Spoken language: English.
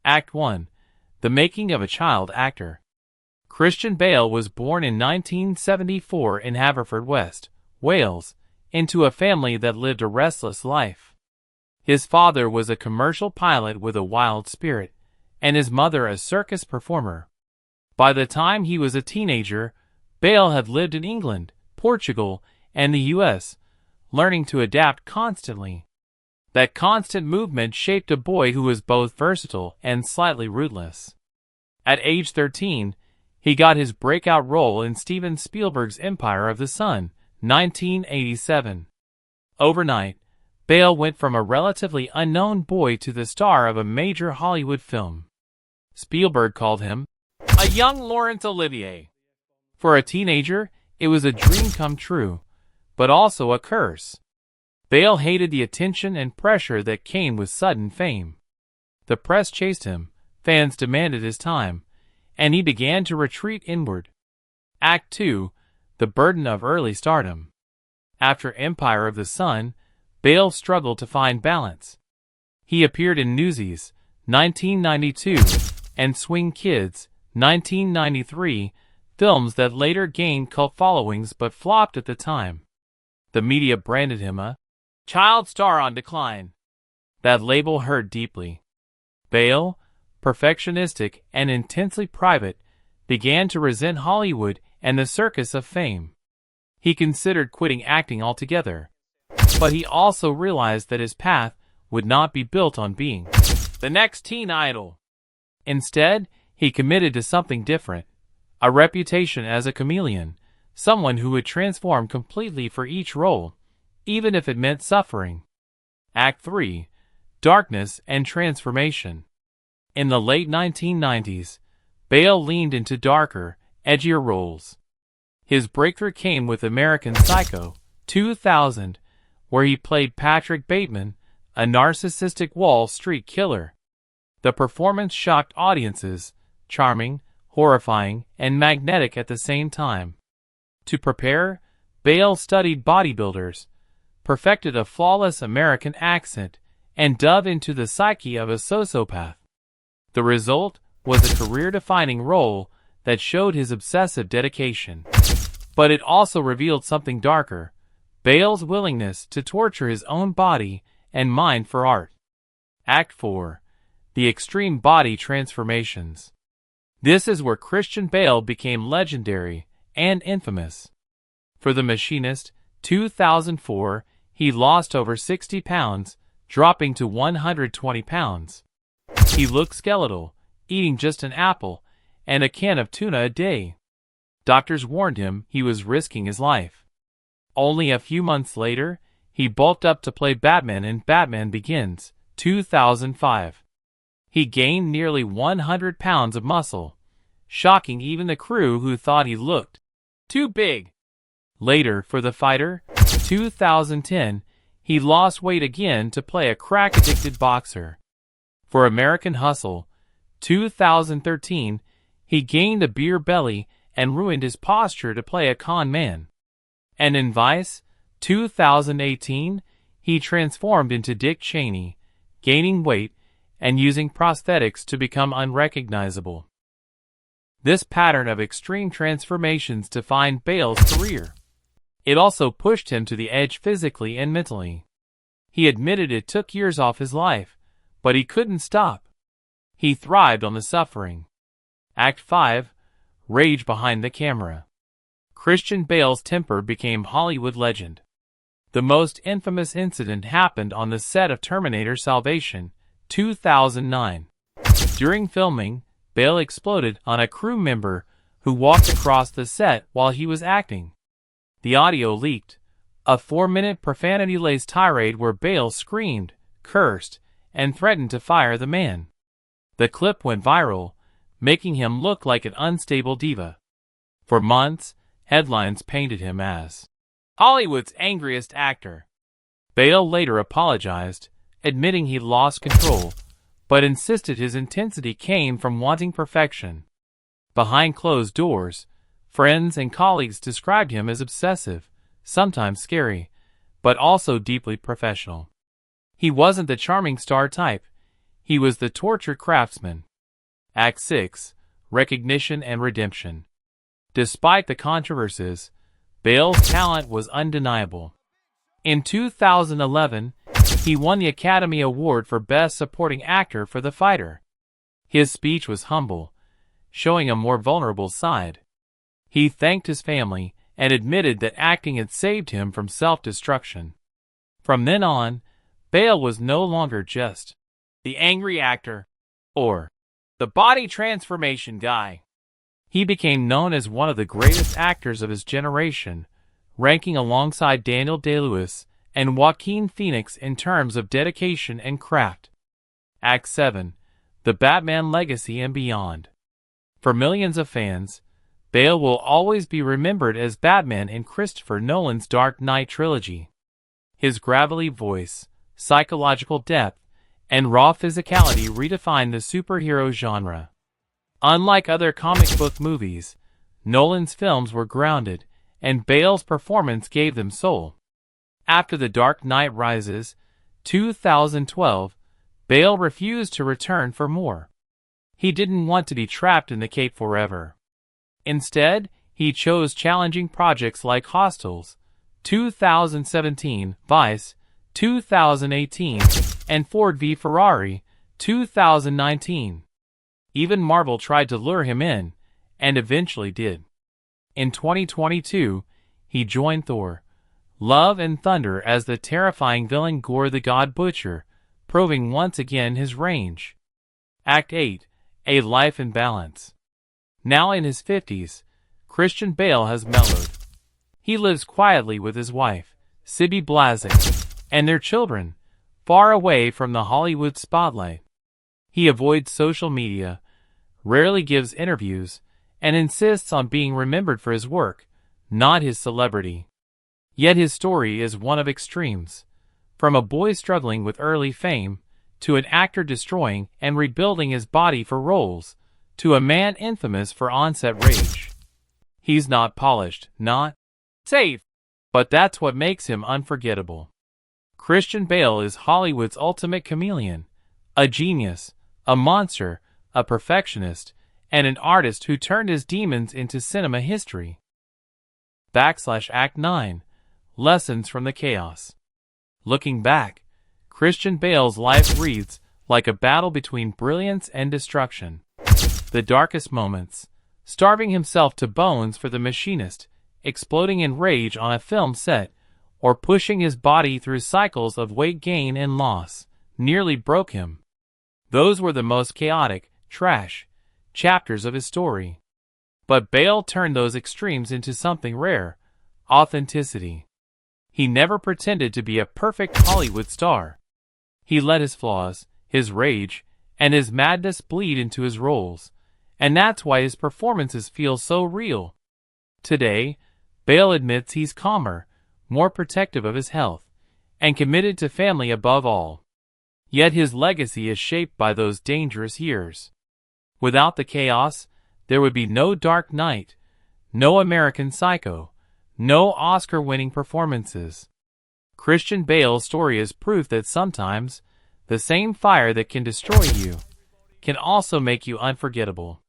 Act 1. The Making of a Child Actor. Christian Bale was born in 1974 in Haverfordwest, Wales, into a family that lived a restless life. His father was a commercial pilot with a wild spirit, and his mother a circus performer. By the time he was a teenager, Bale had lived in England, Portugal, and the U.S., learning to adapt constantly. That constant movement shaped a boy who was both versatile and slightly ruthless. At age 13, he got his breakout role in Steven Spielberg's Empire of the Sun, 1987. Overnight, Bale went from a relatively unknown boy to the star of a major Hollywood film. Spielberg called him a young Laurence Olivier. For a teenager, it was a dream come true, but also a curse. Bale hated the attention and pressure that came with sudden fame. The press chased him, fans demanded his time, and he began to retreat inward. Act 2. The Burden of Early Stardom. After Empire of the Sun, Bale struggled to find balance. He appeared in Newsies, 1992, and Swing Kids, 1993, films that later gained cult followings but flopped at the time. The media branded him a child star on decline. That label hurt deeply. Bale, perfectionistic and intensely private, began to resent Hollywood and the circus of fame. He considered quitting acting altogether, but he also realized that his path would not be built on being the next teen idol. Instead, he committed to something different, a reputation as a chameleon, someone who would transform completely for each role, even if it meant suffering. Act 3. Darkness and Transformation. In the late 1990s, Bale leaned into darker, edgier roles. His breakthrough came with American Psycho, 2000, where he played Patrick Bateman, a narcissistic Wall Street killer. The performance shocked audiences, charming, horrifying, and magnetic at the same time. To prepare, Bale studied bodybuilders, perfected a flawless American accent, and dove into the psyche of a sociopath. The result was a career-defining role that showed his obsessive dedication. But it also revealed something darker, Bale's willingness to torture his own body and mind for art. Act 4. The Extreme Body Transformations. This is where Christian Bale became legendary and infamous. For The Machinist, 2004, he lost over 60 pounds, dropping to 120 pounds. He looked skeletal, eating just an apple and a can of tuna a day. Doctors warned him he was risking his life. Only a few months later, he bulked up to play Batman in Batman Begins, 2005. He gained nearly 100 pounds of muscle, shocking even the crew who thought he looked too big. Later, for The Fighter, 2010, he lost weight again to play a crack-addicted boxer. For American Hustle, 2013, he gained a beer belly and ruined his posture to play a con man. And in Vice, 2018, he transformed into Dick Cheney, gaining weight and using prosthetics to become unrecognizable. This pattern of extreme transformations defined Bale's career. It also pushed him to the edge physically and mentally. He admitted it took years off his life, but he couldn't stop. He thrived on the suffering. Act 5. Rage Behind the Camera. Christian Bale's temper became Hollywood legend. The most infamous incident happened on the set of Terminator Salvation, 2009. During filming, Bale exploded on a crew member who walked across the set while he was acting. The audio leaked, a 4-minute profanity-laced tirade where Bale screamed, cursed, and threatened to fire the man. The clip went viral, making him look like an unstable diva. For months, headlines painted him as Hollywood's angriest actor. Bale later apologized, admitting he lost control, but insisted his intensity came from wanting perfection. Behind closed doors, friends and colleagues described him as obsessive, sometimes scary, but also deeply professional. He wasn't the charming star type. He was the tortured craftsman. Act 6. Recognition and Redemption. Despite the controversies, Bale's talent was undeniable. In 2011, he won the Academy Award for Best Supporting Actor for The Fighter. His speech was humble, showing a more vulnerable side. He thanked his family and admitted that acting had saved him from self-destruction. From then on, Bale was no longer just the angry actor or the body transformation guy. He became known as one of the greatest actors of his generation, ranking alongside Daniel Day-Lewis and Joaquin Phoenix in terms of dedication and craft. Act 7. The Batman Legacy and Beyond. For millions of fans, Bale will always be remembered as Batman in Christopher Nolan's Dark Knight trilogy. His gravelly voice, psychological depth, and raw physicality redefined the superhero genre. Unlike other comic book movies, Nolan's films were grounded, and Bale's performance gave them soul. After The Dark Knight Rises, 2012, Bale refused to return for more. He didn't want to be trapped in the cape forever. Instead, he chose challenging projects like Hostiles, 2017, Vice, 2018, and Ford v Ferrari, 2019. Even Marvel tried to lure him in, and eventually did. In 2022, he joined Thor: Love and Thunder as the terrifying villain Gore the God Butcher, proving once again his range. Act 8. A Life in Balance. Now in his 50s, Christian Bale has mellowed. He lives quietly with his wife, Sibby Blazek, and their children, far away from the Hollywood spotlight. He avoids social media, rarely gives interviews, and insists on being remembered for his work, not his celebrity. Yet his story is one of extremes. From a boy struggling with early fame, to an actor destroying and rebuilding his body for roles, to a man infamous for on-set rage. He's not polished, not safe, but that's what makes him unforgettable. Christian Bale is Hollywood's ultimate chameleon, a genius, a monster, a perfectionist, and an artist who turned his demons into cinema history. Act 9. Lessons from the Chaos. Looking back, Christian Bale's life reads like a battle between brilliance and destruction. The darkest moments, starving himself to bones for The Machinist, exploding in rage on a film set, or pushing his body through cycles of weight gain and loss, nearly broke him. Those were the most chaotic, trash chapters of his story. But Bale turned those extremes into something rare: authenticity. He never pretended to be a perfect Hollywood star. He let his flaws, his rage, and his madness bleed into his roles, and that's why his performances feel so real. Today, Bale admits he's calmer, more protective of his health, and committed to family above all. Yet his legacy is shaped by those dangerous years. Without the chaos, there would be no Dark Knight, no American Psycho, no Oscar-winning performances. Christian Bale's story is proof that sometimes, the same fire that can destroy you can also make you unforgettable.